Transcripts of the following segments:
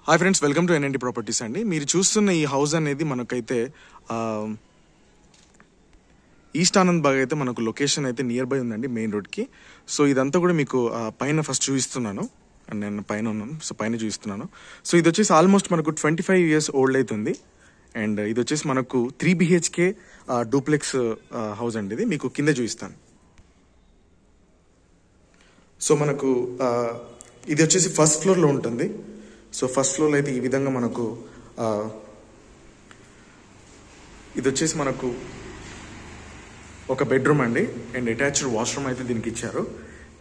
Hi friends, welcome to NNT properties అండి. మీరు చూస్తున్న ఈ హౌస్ అనేది మనకైతే ఈస్ట్ ఆనంద్ బాగ్ అయితే మనకు లొకేషన్ అయితే నియర్ బై ఉందండి మెయిన్ రోడ్కి. సో ఇదంతా కూడా మీకు పైన ఫస్ట్ చూపిస్తున్నాను. అండ్ నేను పైన ఉన్నాను, సో పైన చూపిస్తున్నాను. సో ఇది వచ్చేసి ఆల్మోస్ట్ మనకు 25 years ఓల్డ్ అవుతుంది. అండ్ ఇది వచ్చేసి మనకు 3 BHK డూప్లెక్స్ హౌస్ అండి. ఇది మీకు కింద చూపిస్తాను. సో మనకు ఇది వచ్చేసి ఫస్ట్ ఫ్లోర్లో ఉంటుంది. సో ఫస్ట్ ఫ్లోర్లో అయితే ఈ విధంగా మనకు ఇది వచ్చేసి మనకు ఒక బెడ్రూమ్ అండి. అండ్ అటాచ్డ్ వాష్రూమ్ అయితే దీనికి ఇచ్చారు.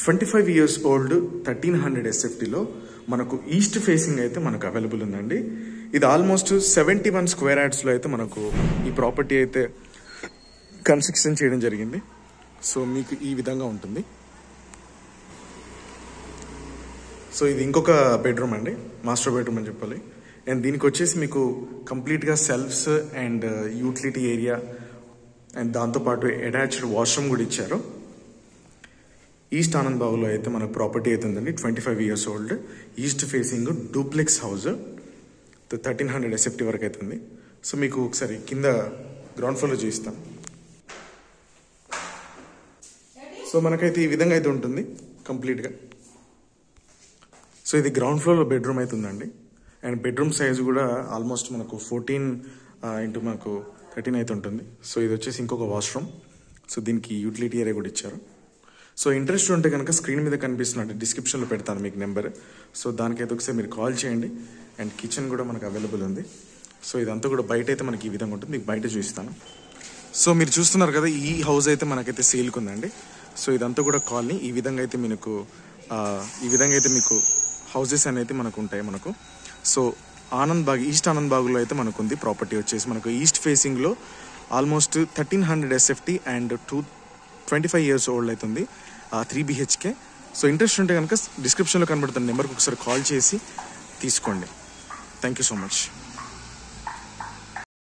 25 years ఓల్డ్ 1300 SFTలో మనకు ఈస్ట్ ఫేసింగ్ అయితే మనకు అవైలబుల్ ఉందండి. ఇది ఆల్మోస్ట్ 71 square yardsలో అయితే మనకు ఈ ప్రాపర్టీ అయితే కన్స్ట్రక్షన్ చేయడం జరిగింది. సో మీకు ఈ విధంగా ఉంటుంది. సో ఇది ఇంకొక బెడ్రూమ్ అండి, మాస్టర్ బెడ్రూమ్ అని చెప్పాలి. అండ్ దీనికి వచ్చేసి మీకు కంప్లీట్గా shelves and utility area and దాంతోపాటు అటాచ్డ్ వాష్రూమ్ కూడా ఇచ్చారు. ఈస్ట్ ఆనంద్ బాగ్లో అయితే మన ప్రాపర్టీ అయితే ఉందండి. 25 years old east facing duplex house 1300 SFT వరకు అవుతుంది. సో మీకు ఒకసారి కింద గ్రౌండ్ ఫ్లోర్లో చూపిస్తాను. సో మనకైతే ఈ విధంగా అయితే ఉంటుంది కంప్లీట్గా. సో ఇది గ్రౌండ్ ఫ్లోర్లో బెడ్రూమ్ అయితే ఉందండి. అండ్ బెడ్రూమ్ సైజ్ కూడా ఆల్మోస్ట్ మనకు 14 into మనకు 13 అయితే ఉంటుంది. సో ఇది వచ్చేసి ఇంకొక వాష్రూమ్. సో దీనికి యూటిలిటీ ఏరియా కూడా ఇచ్చారు. సో ఇంట్రెస్ట్ ఉంటే కనుక స్క్రీన్ మీద కనిపిస్తున్నట్టు డిస్క్రిప్షన్లో పెడతాను మీకు నెంబర్. సో దానికైతే ఒకసారి మీరు కాల్ చేయండి. అండ్ కిచెన్ కూడా మనకు అవైలబుల్ ఉంది. సో ఇదంతా కూడా బయట అయితే మనకి ఈ విధంగా ఉంటుంది. మీకు బయట చూపిస్తాను. సో మీరు చూస్తున్నారు కదా, ఈ హౌస్ అయితే మనకైతే సేల్కి ఉందండి. సో ఇదంతా కూడా కాలనీ ఈ విధంగా అయితే మీకు మీకు హౌసెస్ అనేది మనకు ఉంటాయి మనకు. సో ఆనంద్ బాగ్, ఈస్ట్ ఆనంద్ బాగ్లో అయితే మనకు ఉంది ప్రాపర్టీ వచ్చేసి మనకు ఈస్ట్ ఫేసింగ్లో almost 1300 SFT and 25 years old అవుతుంది. 3 BHK. సో ఇంట్రెస్ట్ ఉంటే కనుక డిస్క్రిప్షన్లో కనబడుతున్న నెంబర్కి ఒకసారి కాల్ చేసి తీసుకోండి. Thank you so much.